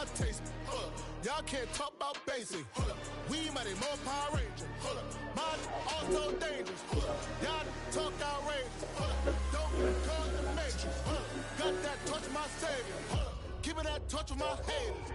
my taste. Hold up. Y'all can't talk about basic. Hold up. We mighty more Power Ranger. Hold up. Mine also dangerous. Hold up. Y'all talk outrageous. Hold up. Don't call the matrix. Hold up. Got that touch my savior. Hold up. Give me that touch with my haters.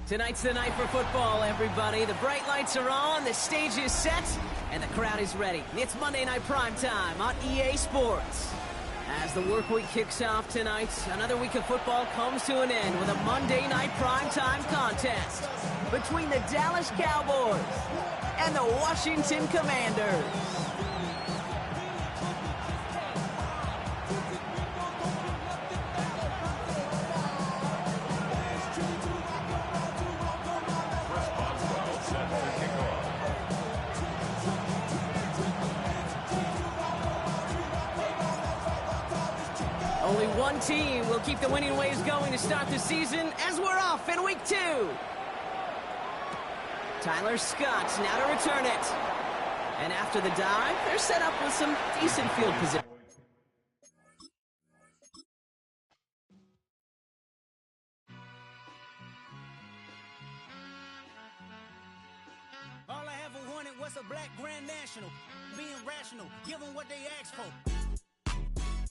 Tonight's the night for football, everybody. The bright lights are on, the stage is set, and the crowd is ready. It's Monday Night Primetime on EA Sports. As the work week kicks off tonight, another week of football comes to an end with a Monday Night Primetime contest between the Dallas Cowboys and the Washington Commanders. Only one team will keep the winning waves going to start the season as we're off in week 2. Tyler Scott's now to return it. And after the dive, they're set up with some decent field position. All I ever wanted was a black Grand National. Being rational, give them what they ask for.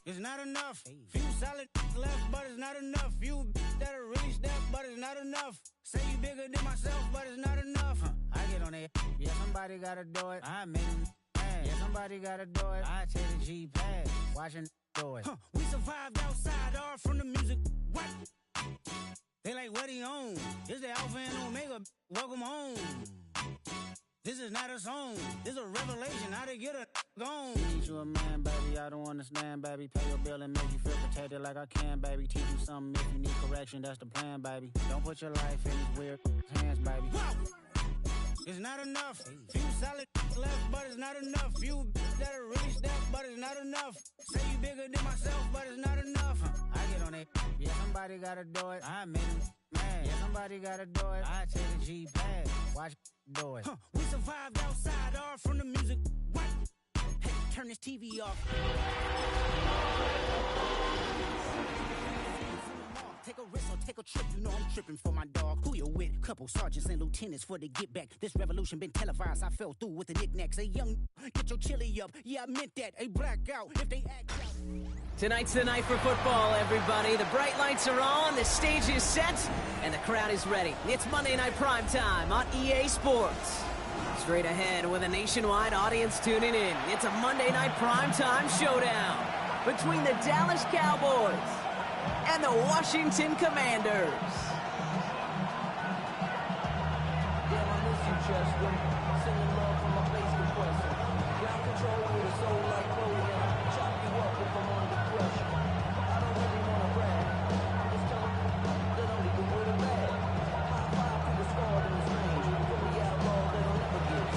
It's not enough. Few solid left, but it's not enough. Few that'll really step, but it's not enough. Say you bigger than myself, but it's not enough. I get on it. Yeah, somebody gotta do it. I made him mad. Yeah, somebody gotta do it. I take the G-pad. Watching do it. We survived outside, all from the music. What? They like, what he on? This the Alpha and Omega. Welcome home. This is not a song. This is a revelation. How to get a gone. Teach you a man, baby. I don't understand, baby. Pay your bill and make you feel protected like I can, baby. Teach you something if you need correction. That's the plan, baby. Don't put your life in these weird hands, baby. Whoa. It's not enough. Few solid left, but it's not enough. Few that'll really step, but it's not enough. Say you bigger than myself, but it's not enough. I get on it. Yeah, somebody gotta do it. I made him mad. Yeah, somebody gotta do it. I take the G-pad. Watch do it. We survived outside, all from the music. What? Hey, turn this TV off. Take a risk or take a trip, you know I'm tripping for my dog. Who you with? Couple sergeants and lieutenants for the get back. This revolution been televised, I fell through with the knickknacks. A young, get your chili up. Yeah, I meant that. A blackout if they act out. Tonight's the night for football, everybody. The bright lights are on, the stage is set, and the crowd is ready. It's Monday Night Primetime on EA Sports. Straight ahead with a nationwide audience tuning in. It's a Monday Night Primetime showdown between the Dallas Cowboys and the Washington Commanders. Damn, I miss you, Chester. Sending love from my bass compressor. Ground control with a soul like Chloe. Chop you up if I'm under pressure. I don't really want to brag. Just tell them that only the word of bad. High five to the squad in this range. Put me outlaw, they'll never get.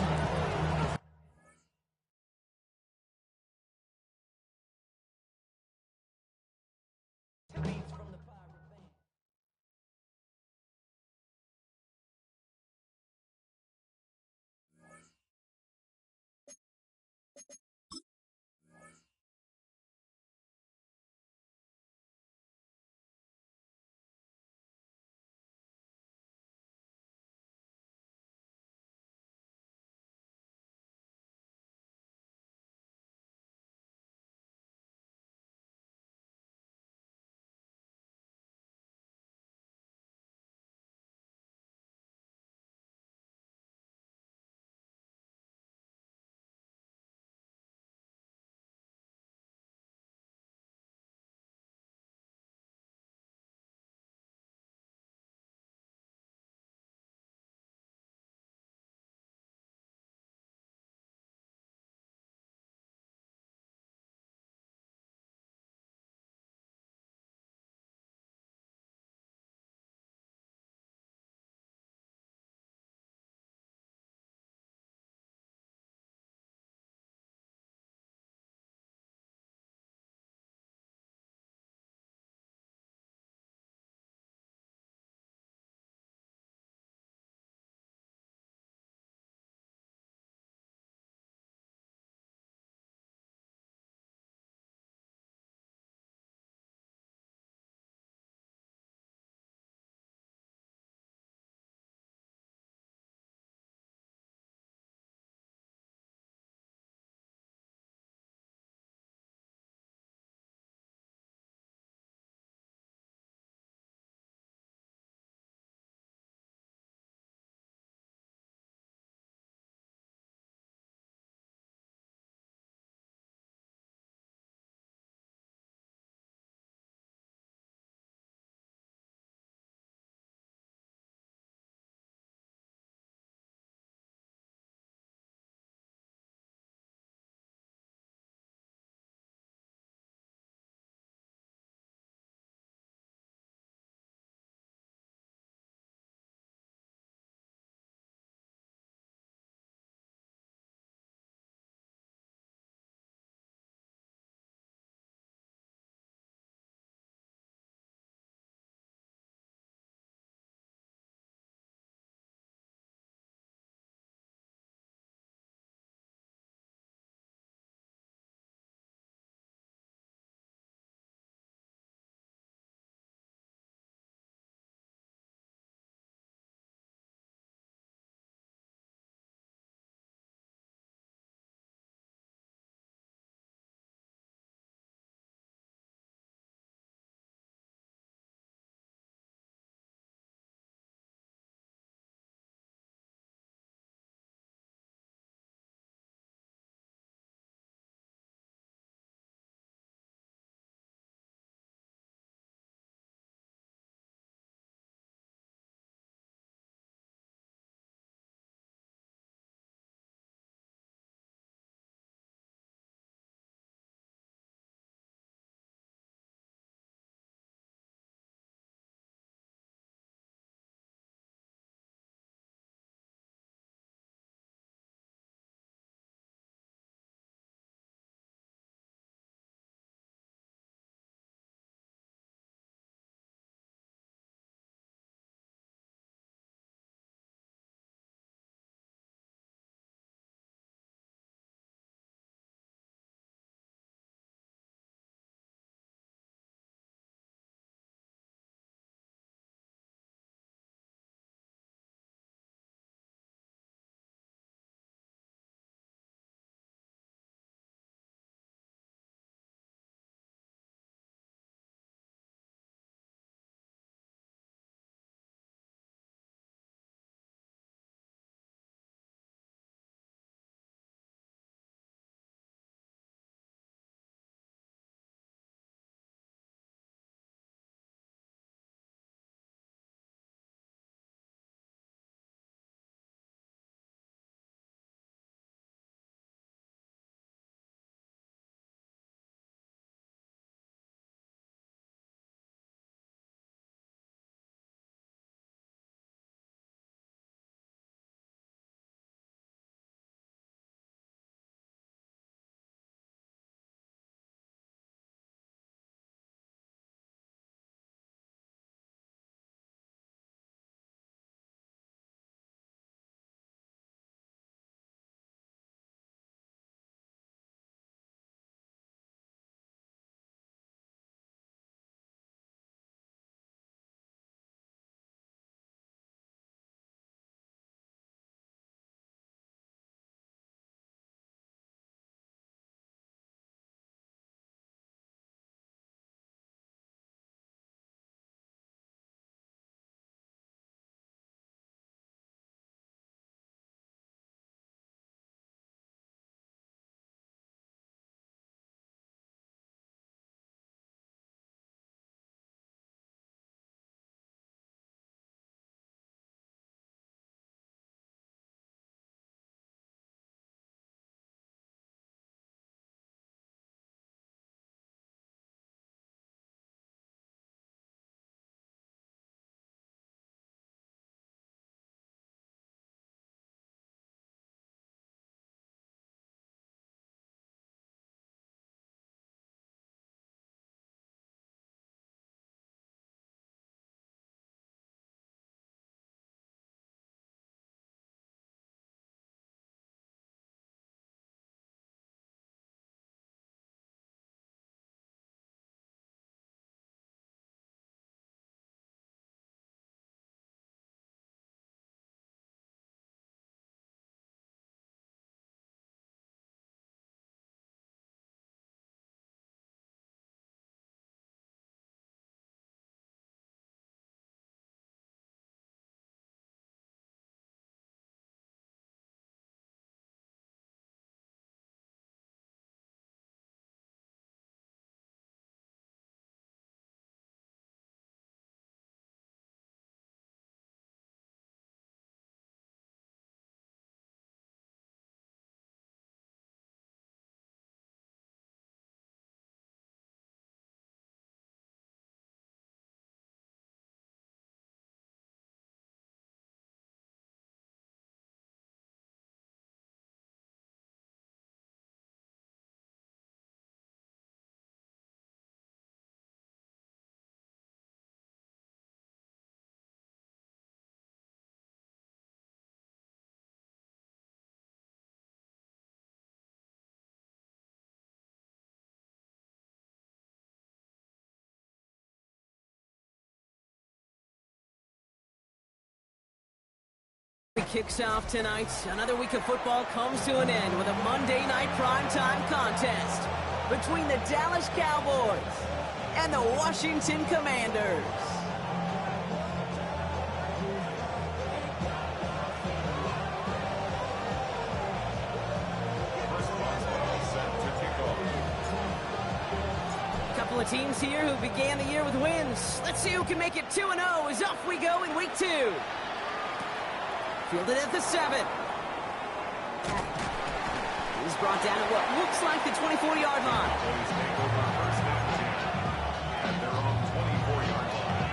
kicks off tonight. Another week of football comes to an end with a Monday night primetime contest between the Dallas Cowboys and the Washington Commanders. Couple of teams here who began the year with wins. Let's see who can make it 2-0 as off we go in week 2. Fielded at the 7. He's brought down at what looks like the 24-yard line. At their own 24-yard line.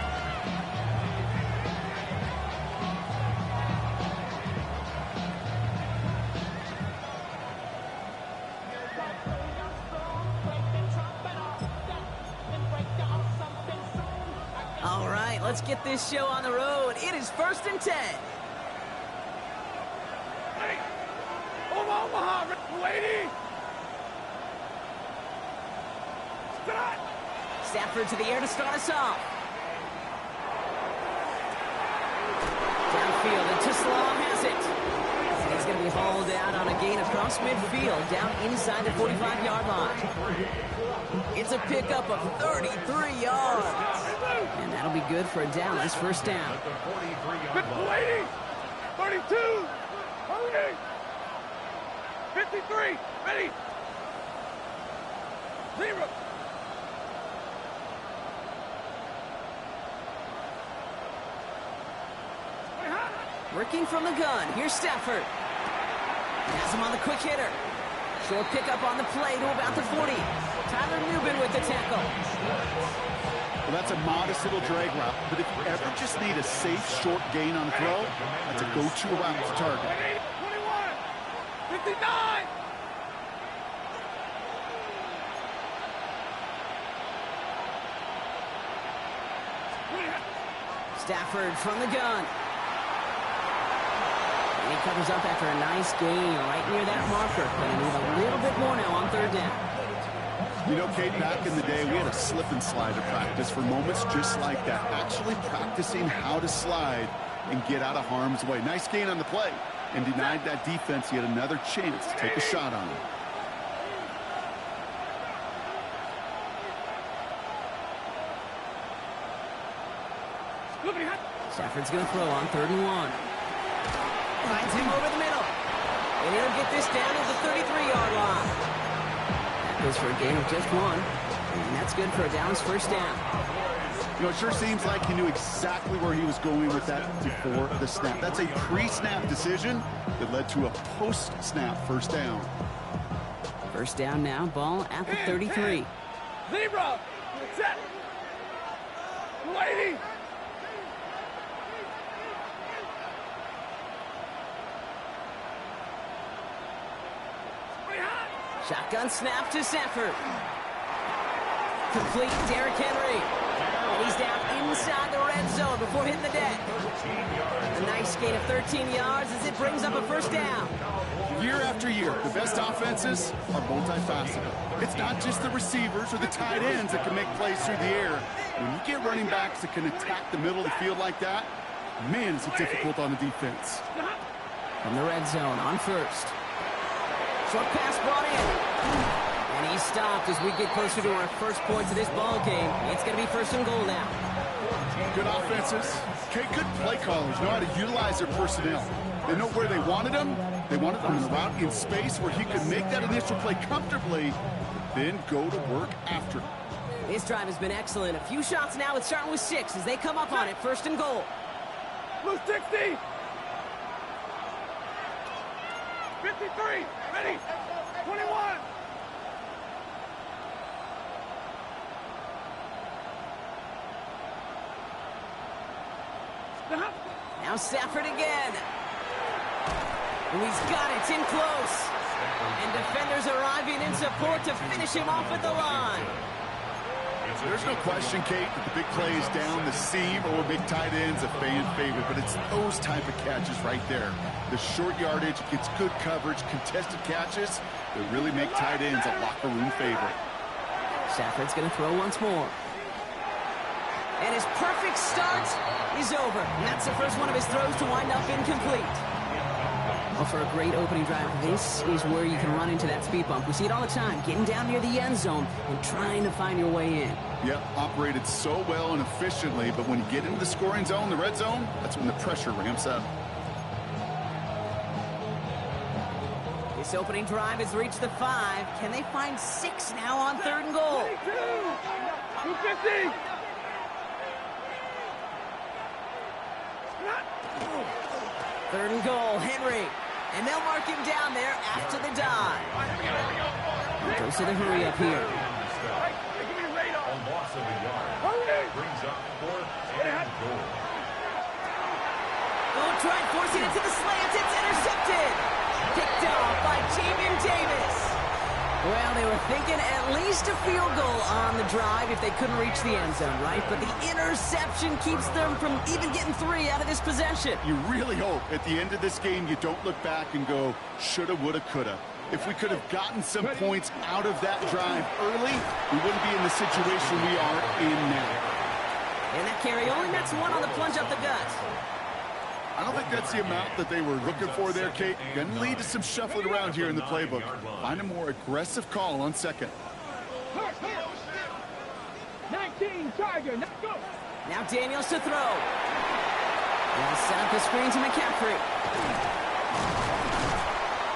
All right, let's get this show on the road. It is 1st and 10. Omaha, lady! Stafford to the air to start us off. Downfield, and Tislam has it. And he's going to be hauled out on a gain across midfield, down inside the 45-yard line. It's a pickup of 33 yards. And that'll be good for a Dallas first down. Good lady! 32! Hurry! 53! Ready! 0! Working from the gun. Here's Stafford. Has him on the quick hitter. Short pickup on the play to about the 40. Tyler Newbin with the tackle. Well, that's a modest little drag route, but if you ever just need a safe, short gain on the throw, that's a go-to route to target. 21! 59! Stafford from the gun. And he covers up after a nice gain right near that marker. Going to need a little bit more now on 3rd down. You know, Kate, back in the day, we had a slip and slide to practice for moments just like that. Actually practicing how to slide and get out of harm's way. Nice gain on the play. And denied that defense yet another chance to take a shot on him. Stafford's going to throw on 3rd and 1. Finds him over the middle. And he'll get this down to the 33-yard line. That goes for a gain of just 1. And that's good for a Dallas first down. You know, it sure seems like he knew exactly where he was going with that before the snap. That's a pre-snap decision that led to a post-snap first down. First down now, ball at the 33. 0! Set! Lady! Shotgun snap to Stafford. Complete, Derrick Henry. And he's down inside the red zone before hitting the deck. A nice gain of 13 yards as it brings up a first down. Year after year, the best offenses are multifaceted. It's not just the receivers or the tight ends that can make plays through the air. When you get running backs that can attack the middle of the field like that, man, is it difficult on the defense. From the red zone on 1st. Short pass brought in. And he's stopped as we get closer to our first points of this ball game. It's going to be 1st and goal now. Good offenses. Okay, good play callers know how to utilize their personnel. They know where they wanted them. They wanted them in the route in space where he could make that initial play comfortably, then go to work after. This drive has been excellent. A few shots now. It's starting with 6 as they come up on it. 1st and goal. Blue 60! 53! Ready! 21! Now Stafford again. Oh, he's got it. It's in close. And defenders arriving in support to finish him off at the line. There's no question, Kate, that the big plays down the seam or big tight ends a fan favorite, but it's those type of catches right there. The short yardage gets good coverage, contested catches that really make tight ends a locker room favorite. Stafford's going to throw once more. And his perfect start is over. And that's the first one of his throws to wind up incomplete. Well, for a great opening drive, this is where you can run into that speed bump. We see it all the time, getting down near the end zone and trying to find your way in. Yep, operated so well and efficiently, but when you get into the scoring zone, the red zone, that's when the pressure ramps up. This opening drive has reached the 5. Can they find 6 now on 3rd and goal? 250. Third and goal, Henry. And they'll mark him down there after the dive. Goes to the hurry up here. A loss of a yard. Brings up 4th and goal. Oh, tried forcing it to the slant. It's intercepted. Picked off by Jamin Davis. Well, they were thinking at least a field goal on the drive if they couldn't reach the end zone, right? But the interception keeps them from even getting 3 out of this possession. You really hope at the end of this game you don't look back and go, shoulda, woulda, coulda. If we could have gotten some points out of that drive early, we wouldn't be in the situation we are in now. And that carry only nets 1 on the plunge up the gut. I don't think that's the amount that they were looking for there, Kate. Going to lead to some shuffling around here in the playbook. Find a more aggressive call on 2nd. 19, Tiger, let's go. Now Daniels to throw. Now set up the screen to McCaffrey.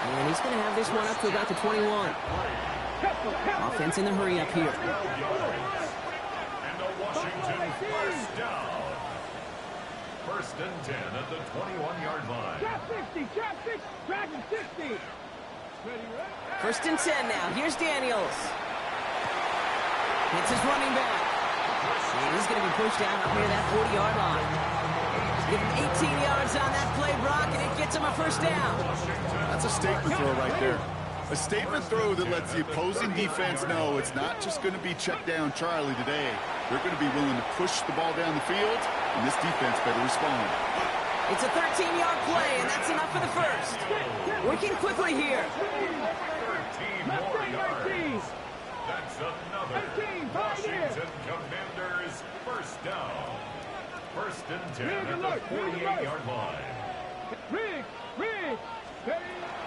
And he's going to have this one up to about the 21. Offense in the hurry up here. And a Washington first down. 1st and 10 at the 21-yard line. Trap 60, trap 60, dragon 60. 1st and 10 now. Here's Daniels. Hits his running back. And he's going to be pushed down up near that 40-yard line. Give him 18 yards on that play, Brock, and it gets him a 1st down. That's a statement throw right there. A statement throw that lets the opposing defense know it's not just going to be check down Charlie today. They're going to be willing to push the ball down the field, and this defense better respond. It's a 13-yard play, and that's enough for the 1st. Working quickly here. 13 more yards. That's another Washington Commanders 1st down. 1st and 10 at the 48-yard line. Rig.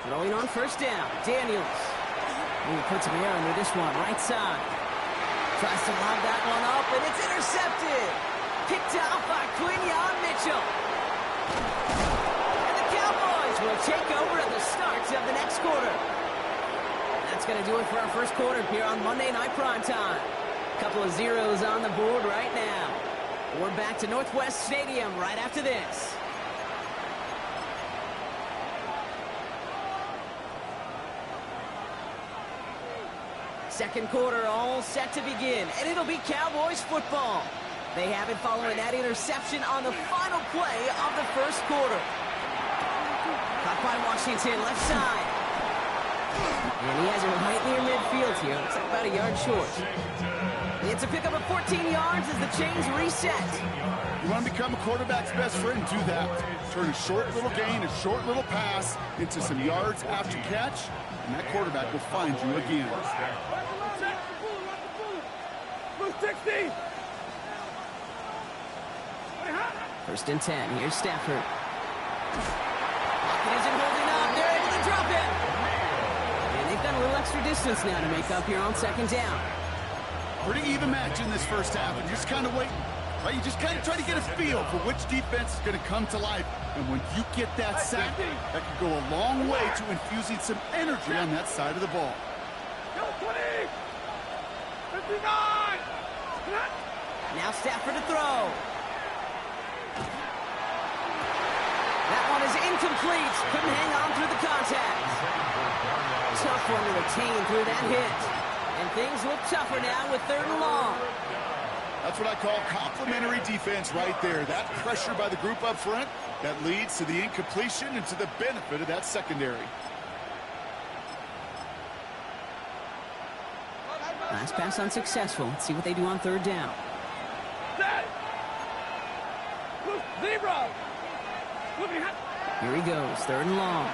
Throwing on 1st down. Daniels. He puts some air under this one. Right side. Tries to lob that one up, and it's intercepted. Picked out by Quinyon Mitchell. And the Cowboys will take over at the start of the next quarter. That's going to do it for our 1st quarter here on Monday Night Primetime. Couple of zeros on the board right now. We're back to Northwest Stadium right after this. Second quarter all set to begin, and it'll be Cowboys football. They have it following that interception on the final play of the 1st quarter. Caught by Washington, left side. And he has it right near midfield here. It's about a yard short. It's a pickup of 14 yards as the chains reset. You want to become a quarterback's best friend, do that. Turn a short little gain, a short little pass into some yards after catch, and that quarterback will find you again. 60. 1st and 10. Here's Stafford. Pocket isn't holding up. They're able to drop it. And they've got a little extra distance now to make up here on 2nd down. Pretty even match in this 1st half, and you're just kind of waiting. Right? You just kind of try to get a feel for which defense is going to come to life. And when you get that sack, that can go a long way to infusing some energy on that side of the ball. 20. 59. Now Stafford to throw. That one is incomplete. Couldn't hang on through the contact. Tough one to retain through that hit. And things look tougher now with 3rd and long. That's what I call complimentary defense right there. That pressure by the group up front, that leads to the incompletion and to the benefit of that secondary. Last pass unsuccessful. Let's see what they do on 3rd down. Set. Zebra. Here he goes, 3rd and long.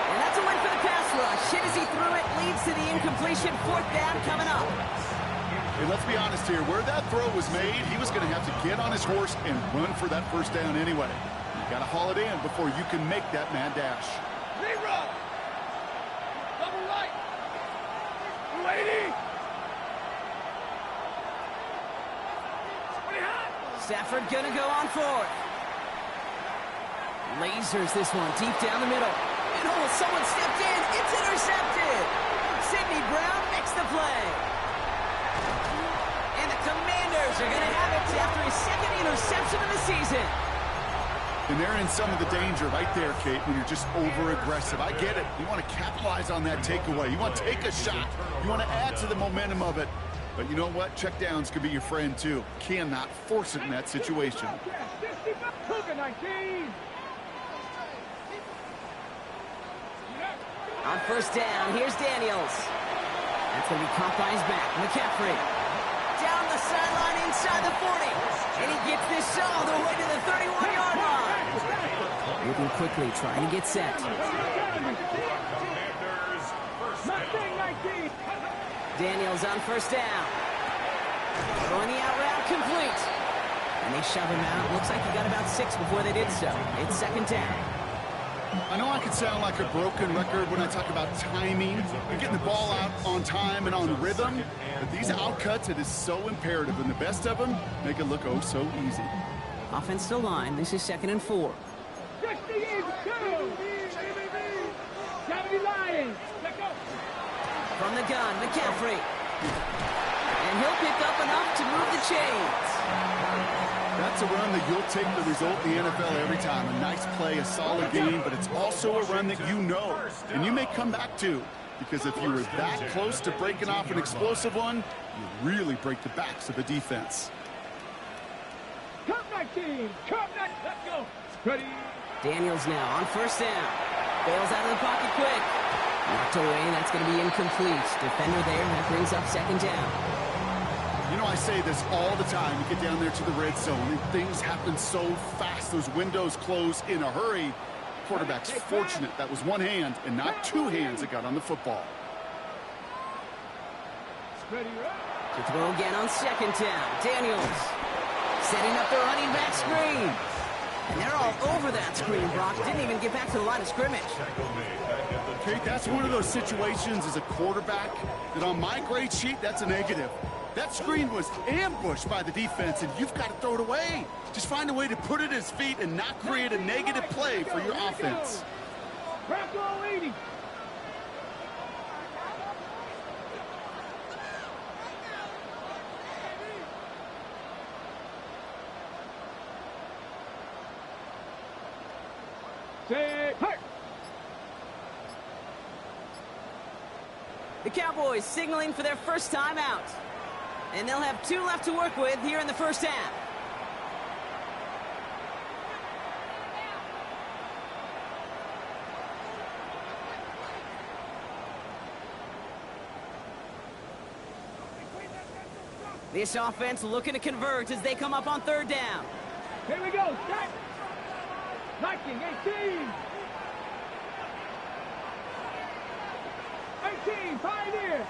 And that's a win for the pass rush. Hit as he threw it, leads to the incompletion. 4th down coming up. Hey, let's be honest here. Where that throw was made, he was going to have to get on his horse and run for that 1st down anyway. Got to haul it in before you can make that mad dash. Rerun. Double right. 280. Pretty hot. Stafford gonna go on fourth. Lasers this one deep down the middle. And oh, someone stepped in. It's intercepted. Sidney Brown makes the play. And the Commanders are gonna have it after his second interception of the season. And they're in some of the danger right there, Kate, when you're just over-aggressive. I get it. You want to capitalize on that takeaway. You want to take a shot. You want to add to the momentum of it. But you know what? Checkdowns could be your friend, too. Cannot force it in that situation. On first down, here's Daniels. That's going to be caught by his back. McCaffrey. Down the sideline inside the 40. And he gets this all the way to the 31-yard line. Moving quickly, trying to get set. Daniels on first down. Throwing the out route complete. And they shove him out. Looks like he got about 6 before they did so. It's second down. I know I could sound like a broken record when I talk about timing and getting the ball out on time and on rhythm, but these outcuts, it is so imperative, and the best of them make it look oh so easy. Offensive line, this is 2nd and 4. From the gun, McCaffrey. And he'll pick up enough to move the chains. That's a run that you'll take the result in the NFL every time. A nice play, a solid game, but it's also a run that you know, and you may come back to, because if you were that close to breaking off an explosive one, you really break the backs of the defense. Come back, team. Come back. Let's go. Ready. Daniels now on first down. Bails out of the pocket quick. Knocked away, that's going to be incomplete. Defender there, that brings up second down. You know, I say this all the time. You get down there to the red zone, and things happen so fast. Those windows close in a hurry. Quarterback's fortunate that was one hand and not two hands that got on the football. To throw again on second down. Daniels setting up the running back screen. And they're all over that screen, Brock. Didn't even get back to the line of scrimmage. Okay, that's one of those situations as a quarterback that on my grade sheet, that's a negative. That screen was ambushed by the defense, and you've got to throw it away. Just find a way to put it at his feet and not create a negative play for your offense. Bronco 80. The Cowboys signaling for their first time out. And they'll have 2 left to work with here in the first half. This offense looking to convert as they come up on third down. Here we go. Set. 19, 18. 18, Pioneer.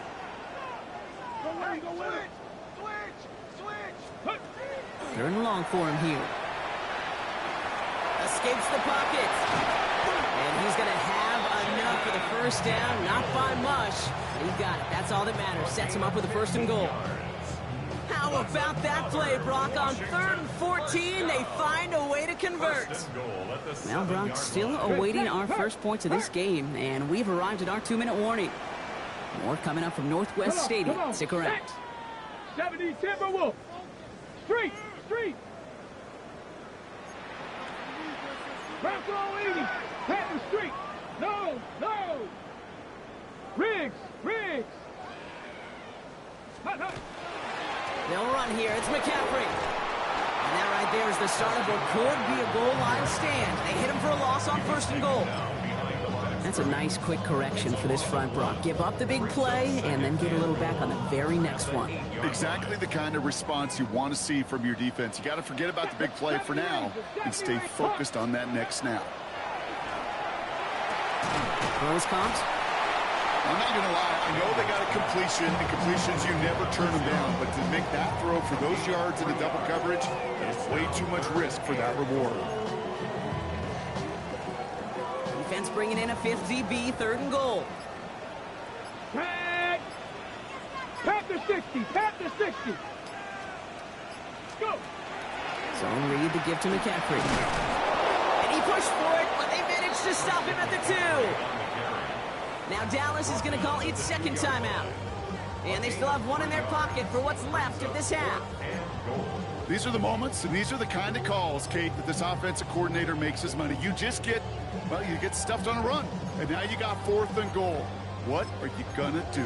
Go with it, go with it. Switch. Third and long for him here. Escapes the pocket. And he's going to have enough for the first down. Not by much. But he got it. That's all that matters. Sets him up with a first and goal. How about that play, Brock? On 3rd and 14, they find a way to convert. Well, Brock, still awaiting our first points of this game, and we've arrived at our 2-minute warning. More coming up from Northwest Stadium. Stick around. 70 Timberwolf. Street. Bronco 80. Patton Street. No. Riggs. Hot. They'll run here. It's McCaffrey. And that right there is the start of what could be a goal line stand. They hit him for a loss on 1st and goal. That's a nice quick correction for this front, Brock. Give up the big play and then get a little back on the very next one. Exactly the kind of response you want to see from your defense. You got to forget about the big play for now and stay focused on that next snap. Throws comped. I'm not going to lie. I know they got a completion, and completions, you never turn them down. But to make that throw for those yards in the double coverage, that is way too much risk for that reward. Defense bringing in a 5th DB, 3rd and goal. Pat the 60. Pat the 60. Go. Zone read to give to McCaffrey. And he pushed for it, but they managed to stop him at the 2. Now Dallas is going to call its 2nd timeout. And they still have one in their pocket for what's left of this half. These are the moments, and these are the kind of calls, Kate, that this offensive coordinator makes his money. You just get, well, you get stuffed on a run. And now you got 4th and goal. What are you going to do?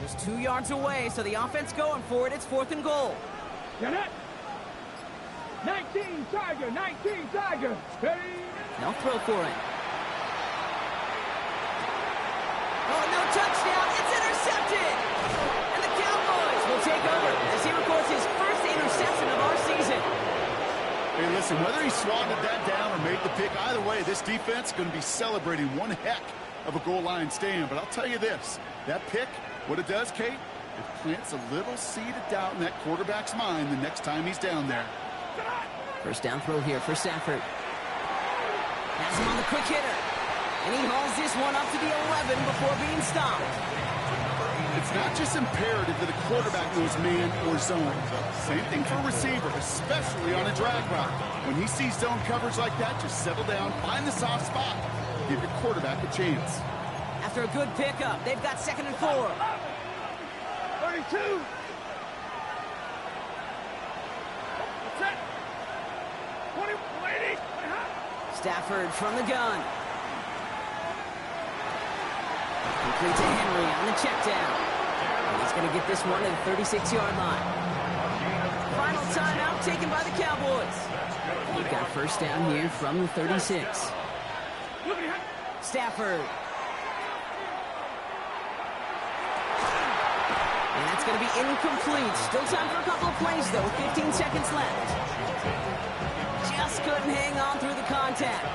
Just 2 yards away, so the offense going for it. It's 4th and goal. Get it. 19 Tiger. 19 Tiger. Ready. They'll throw for it. Oh, no touchdown. It's intercepted. And the Cowboys will take over as he records his first interception of our season. Hey, listen, whether he swatted that down or made the pick, either way, this defense is going to be celebrating one heck of a goal line stand. But I'll tell you this, that pick, what it does, Kate, it plants a little seed of doubt in that quarterback's mind the next time he's down there. First down throw here for Stafford. Has him on the quick hitter. And he hauls this one up to the 11 before being stopped. It's not just imperative that a quarterback knows man or zone. Same thing for a receiver, especially on a drag route. When he sees zone coverage like that, just settle down, find the soft spot, give your quarterback a chance. After a good pickup, they've got 2nd and 4. 32. Stafford from the gun. Complete to Henry on the check down. And he's going to get this one to the 36-yard line. Final timeout taken by the Cowboys. We've got first down here from the 36. Stafford. And that's going to be incomplete. Still time for a couple of plays, though. 15 seconds left. Just couldn't hang on through the contact.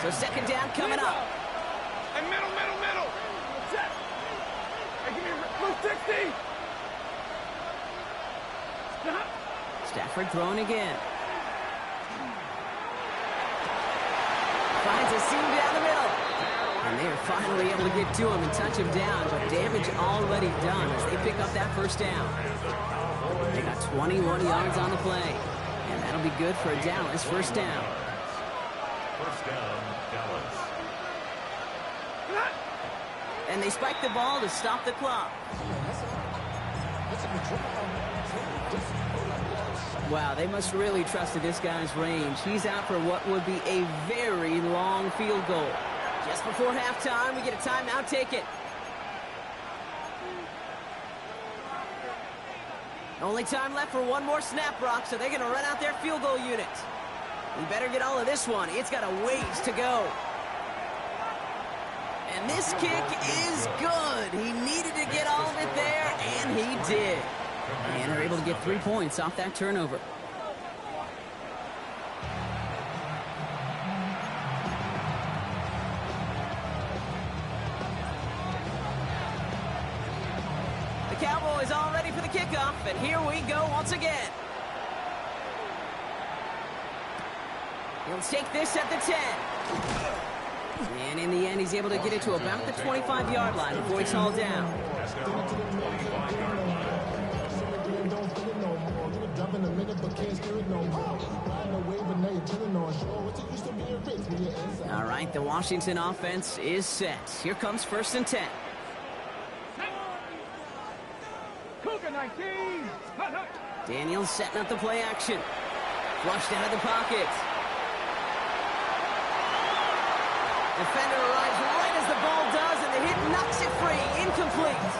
So 2nd down coming up. And middle. Set. Hey, give me blue 60. Stafford throwing again. Finds a seam down the middle. And they are finally able to get to him and touch him down, but damage already done as they pick up that first down. They got 21 yards on the play. And that'll be good for a Dallas first down. First down, Dallas. And they spike the ball to stop the clock. Wow, they must really trust in this guy's range. He's out for what would be a very long field goal. Just before halftime, we get a timeout taken. Only time left for one more snap, Brock, so they're going to run out their field goal unit. We better get all of this one. It's got a ways to go. And this kick is good. He needed to get all of it there, and he did. And they're able to get 3 points off that turnover. The Cowboys all ready for the kickoff, and here we go once again. He'll take this at the 10. And in the end, he's able to get it to about the 25-yard line before he's hauled down. All right, the Washington offense is set. Here comes 1st and 10. Daniels setting up the play action. Flushed out of the pocket. Defender arrives right as the ball does, and the hit knocks it free. Incomplete.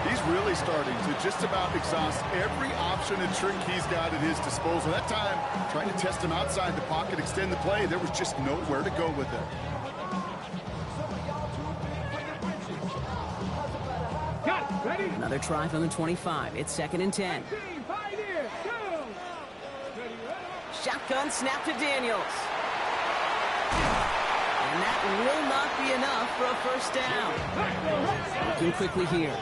He's really starting to just about exhaust every option and trick he's got at his disposal. That time, trying to test him outside the pocket, extend the play, there was just nowhere to go with it. Another try from the 25. It's 2nd and 10. Shotgun snap to Daniels. And that will not be enough for a first down. Looking quickly here.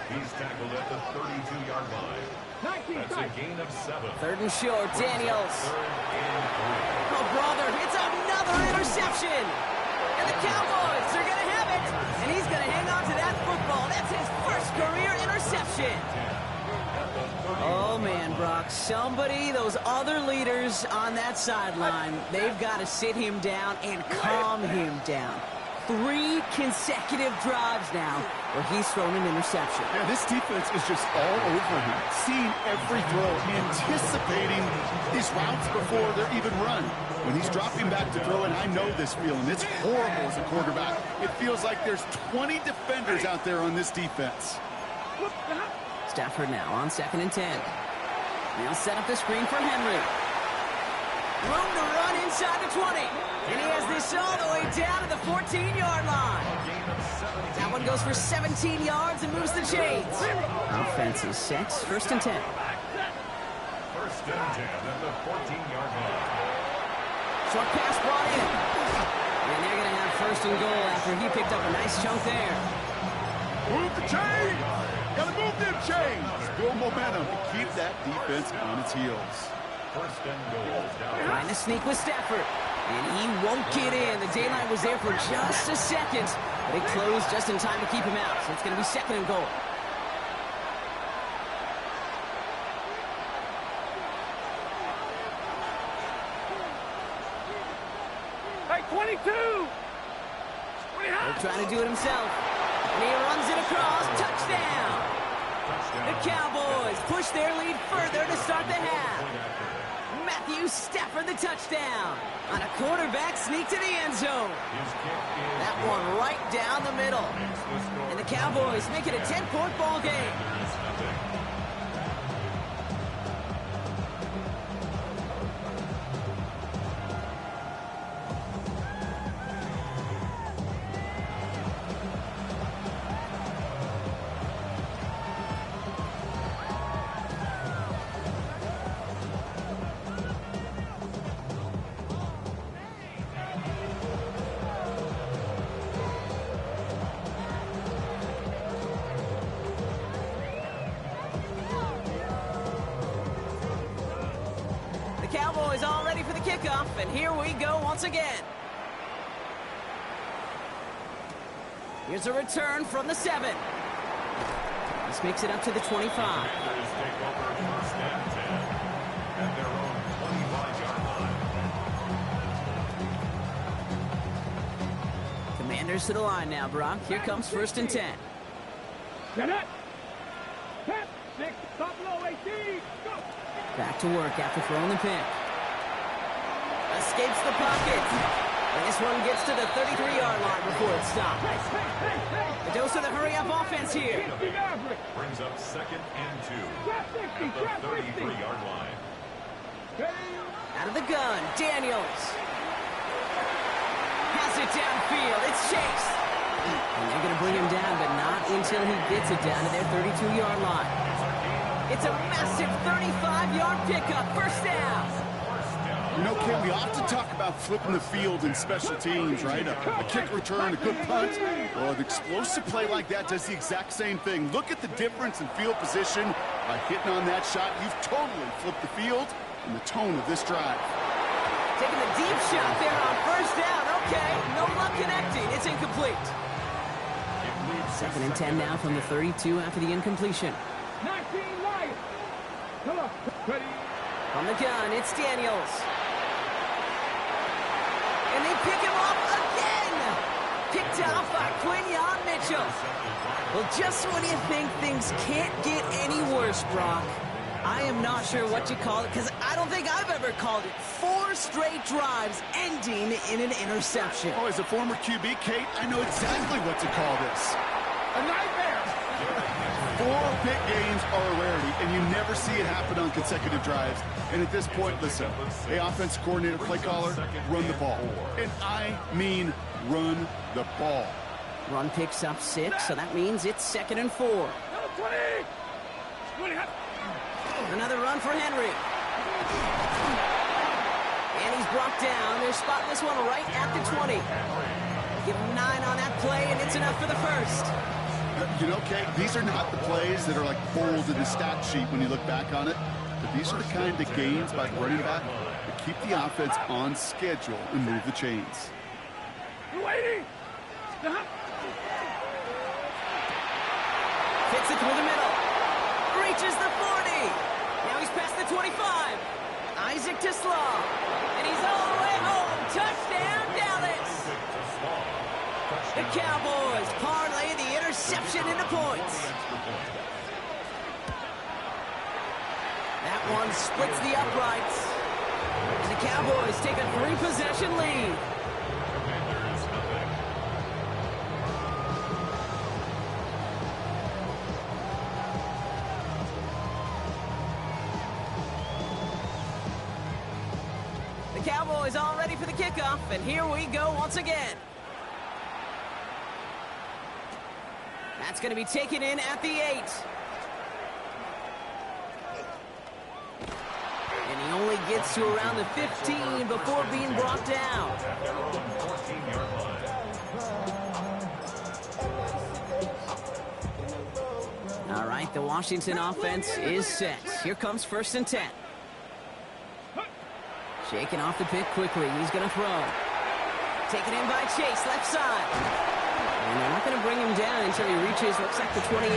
He's tackled at the 32-yard line. That's a gain of 7. 3rd and short, Daniels. 3rd and 3. Oh, brother, it's another interception. And the Cowboys are going to have it. And he's going to hang on to that football. That's his first career interception. Oh, man, Brock, somebody, those other leaders on that sideline, they've got to sit him down and calm him down. 3 consecutive drives now where he's thrown an interception. Yeah, this defense is just all over him, seeing every throw, anticipating these routes before they're even run. When he's dropping back to throw, and I know this feeling, it's horrible as a quarterback. It feels like there's 20 defenders out there on this defense. Stafford now on 2nd and 10. They'll set up the screen for Henry. Room to run inside the 20. And he has this all the way down to the 14-yard line. That one goes for 17 yards and moves the chains. Offense is set. 1st and 10. 1st and 10 at the 14-yard line. Short pass brought in. And they're going to have 1st and goal after he picked up a nice chunk there. Move the chain! Gotta move them chains! Build momentum to keep that defense on its heels. 1st and goal. Trying to sneak with Stafford. And he won't get in. The daylight was there for just a second. But it closed just in time to keep him out. So it's going to be 2nd and goal. Hey, 22! They're trying to do it himself. And he runs it across. Touchdown! The Cowboys push their lead further to start the half. Matthew Stafford the touchdown on a quarterback sneak to the end zone. That one right down the middle. And the Cowboys make it a 10-point ball game. Cowboys all ready for the kickoff, and here we go once again. Here's a return from the 7. This makes it up to the 25. Take over 1st and 10 at their own 25-yard line. Commanders to the line now, Brock. Here comes 1st and 10. Get it! 10, 6, top low, 18, go! Back to work after throwing the pick. Escapes the pocket. And this one gets to the 33-yard line before it stops. The dose of the hurry-up offense here. Brings up 2nd and 2 at the 33-yard line. Out of the gun, Daniels. Has it downfield. It's Chase. And they're going to bring him down, but not until he gets it down to their 32-yard line. It's a massive 35-yard pickup. 1st down. You know, Ken, we often talk about flipping the field in special teams, right? A kick return, a good punt. Well, an explosive play like that does the exact same thing. Look at the difference in field position. By hitting on that shot, you've totally flipped the field and the tone of this drive. Taking the deep shot there on 1st down. Okay, no luck connecting. It's incomplete. 2nd and 10 now from the 32 after the incompletion. 19 Lions! Come on, ready? From the gun, it's Daniels. And they pick him off again! Picked off by Quinyon Mitchell. Well, just when you think things can't get any worse, Brock, I am not sure what you call it, because I don't think I've ever called it 4 straight drives ending in an interception. Oh, as a former QB, Kate, I know exactly what to call this. A nightmare! 4 big games are a rarity, and you never see it happen on consecutive drives. And at this point, listen, hey, offensive coordinator, play caller, run the ball. And I mean run the ball. Run picks up 6, so that means it's 2nd and 4. 20! Another run for Henry. And he's brought down. They're spotting this one right at the 20. Give him 9 on that play, and it's enough for the first. You know, Kate, these are not the plays that are like bold in the stat sheet when you look back on it. But these are the kind of gains by the running back that keep the offense on schedule and move the chains. You waiting? Stop. Fits it through the middle. Reaches the 40. Now he's past the 25. Isaac to Slaw. And he's all the way home. Touchdown, Dallas. The Cowboys parlay the interception into points. That one splits the uprights. The Cowboys take a 3-possession lead. The Cowboys all ready for the kickoff, and here we go once again. That's going to be taken in at the 8. And he only gets to around the 15 before being brought down. All right, the Washington offense is set. Here comes 1st and 10. Shaking off the pick quickly. He's going to throw. Taken in by Chase, left side. And they're not going to bring him down until he reaches, looks like the 28.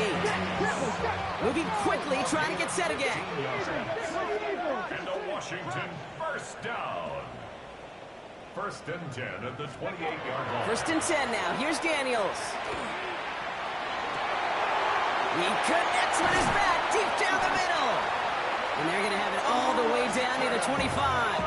Moving quickly, trying to get set again. And a Washington first down. 1st and 10 at the 28-yard line. 1st and 10 now. Here's Daniels. He connects with his back deep down the middle. And they're going to have it all the way down near the 25.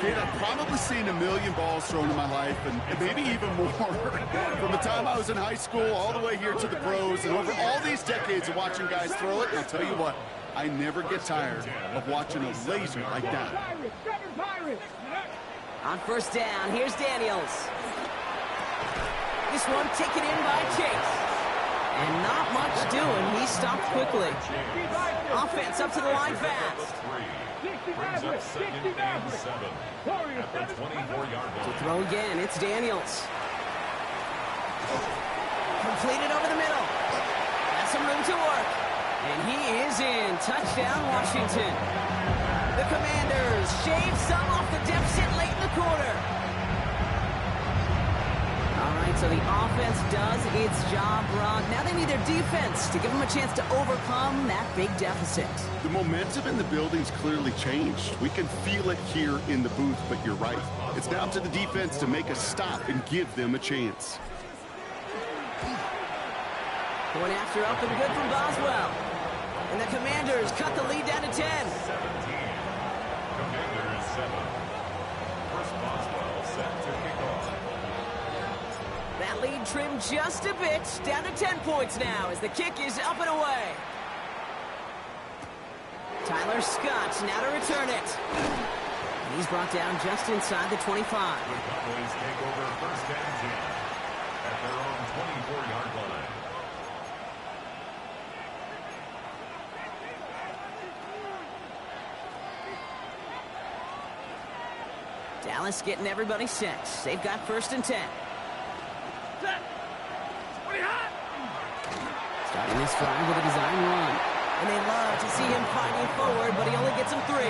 Kate, I've probably seen a million balls thrown in my life, and maybe even more. From the time I was in high school all the way here to the pros, and over all these decades of watching guys throw it, and I'll tell you what, I never get tired of watching a laser like that. On 1st down, here's Daniels. This one taken in by Chase. And not much doing. He stopped quickly. Offense up to the line fast. Brings up 2nd and 7 at the 24-yard line. To throw again, it's Daniels. Completed over the middle. Has some room to work. And he is in. Touchdown, Washington. The Commanders shave some off the deficit late in the quarter. All right, so the offense does its job, Rod. Now they need their defense to give them a chance to overcome that big deficit. The momentum in the building's clearly changed. We can feel it here in the booth, but you're right. It's down to the defense to make a stop and give them a chance. Going after up and good from Boswell. And the Commanders cut the lead down to 10. 17. Commanders 7. First Boswell set to kick off. That lead trimmed just a bit, down to 10 points now as the kick is up and away. Tyler Scott now to return it. He's brought down just inside the 25. The Cowboys take over 1st and 10 at their own 24-yard line. Dallas getting everybody set. They've got 1st and 10. Starting this drive with a design run. And they love to see him fighting forward, but he only gets them 3.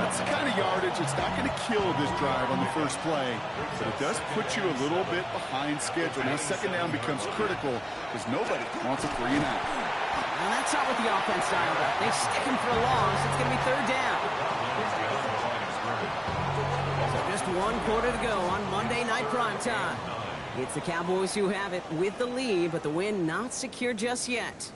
That's the kind of yardage that's not going to kill this drive on the first play, but it does put you a little bit behind schedule. Now 2nd down becomes critical because nobody wants a 3 and out. Well, that's not what the offense dialed up. They stick him for a loss. It's going to be 3rd down. So just 1 quarter to go on Monday Night Primetime. It's the Cowboys who have it with the lead, but the win not secure just yet.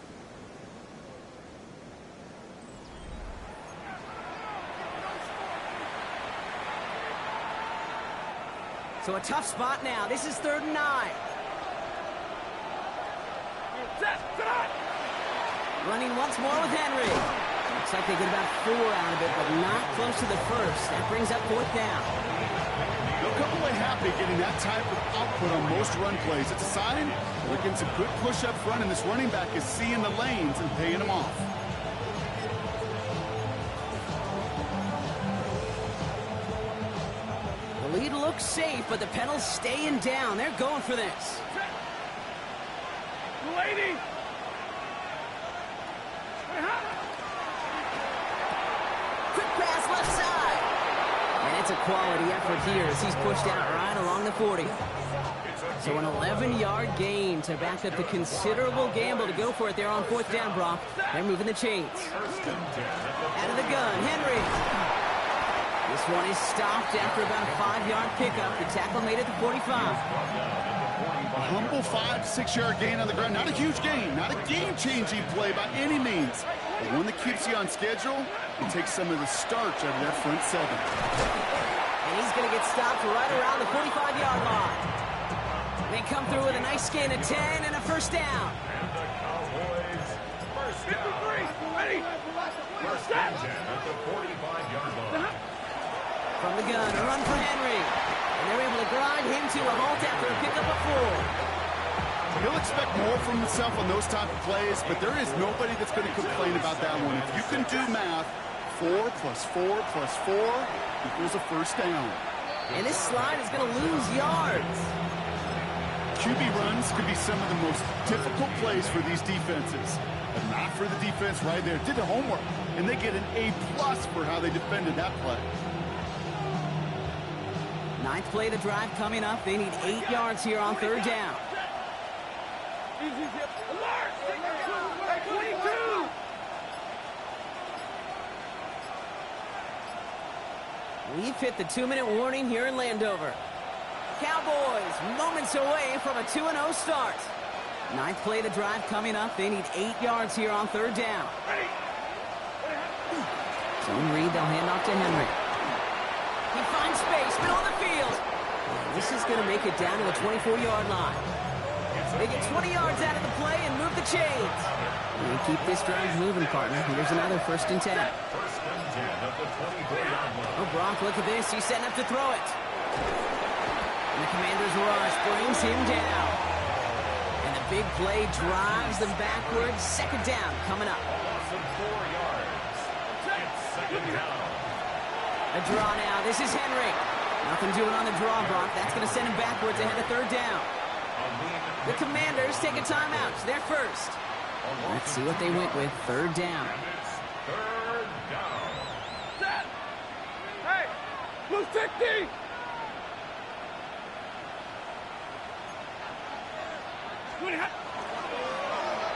So a tough spot now. This is 3rd and 9. Running once more with Henry. Looks like they get about 4 out of it, but not close to the first. That brings up 4th down. They'll come away happy getting that type of output on most run plays. It's a sign they're getting some good push up front, and this running back is seeing the lanes and paying them off. looks safe, but the Penals staying down. They're going for this. Lady! Quick pass left side. And it's a quality effort here as he's pushed out right along the 40. So an 11-yard gain to back up the considerable gamble to go for it there on 4th down, Brock. They're moving the chains. Out of the gun, Henry. This one is stopped after about a 5-yard pickup. The tackle made it to 45. A humble 5-6-yard gain on the ground. Not a huge gain, not a game-changing play by any means, but one that keeps you on schedule and takes some of the starch out of that front 7. And he's going to get stopped right around the 45-yard line. They come through with a nice gain of 10 and a first down. And the Cowboys first down. Ready? First and 10 at the 45-yard line. From the gun, a run for Henry. And they're able to grind him to a halt after a pickup of 4. He'll expect more from himself on those type of plays, but there is nobody that's going to complain about that one. If you can do math, 4 plus 4 plus 4 equals a first down. And this slide is going to lose yards. QB runs could be some of the most difficult plays for these defenses, but not for the defense right there. Did the homework, and they get an A+ for how they defended that play. 9th play of the drive coming up. They need 8 yards here on 3rd down. Alert! 22! We've hit the 2-minute warning here in Landover. Cowboys moments away from a 2-0 start. 9th play of the drive coming up. They need 8 yards here on 3rd down. Zone read, they'll hand off to Henry. He finds space, middle of the field. And this is going to make it down to the 24-yard line. They get 20 yards out of the play and move the chains. And keep this drive moving, partner. Here's another 1st and 10. First and 10 at the 24-yard line. Oh, Brock, look at this. He's setting up to throw it. And the Commander's rush brings him down. And the big play drives them backwards. 2nd down coming up. Loss of 4 yards. It's 2nd down. A draw now. This is Henry. Nothing doing on the draw, Brock. That's going to send him backwards ahead of 3rd down. The Commanders take a timeout. They're first. Let's see what they went with. 3rd down. And it's 3rd down. Set! Hey! Blue 60!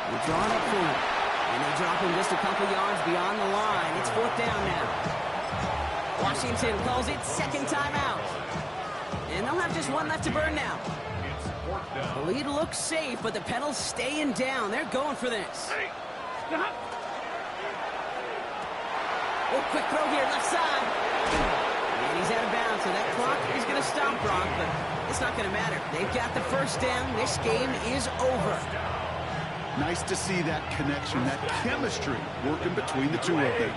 They're drawing up for him. And they drop him just a couple yards beyond the line. It's 4th down now. Washington calls it 2nd timeout. And they'll have just one left to burn now. It's 4th down. The lead looks safe, but the Penals staying down. They're going for this. Oh, quick throw here, left side. And he's out of bounds, so that clock is going to stop Brock, but it's not going to matter. They've got the first down. This game is over. Nice to see that connection, that chemistry working between the two of them.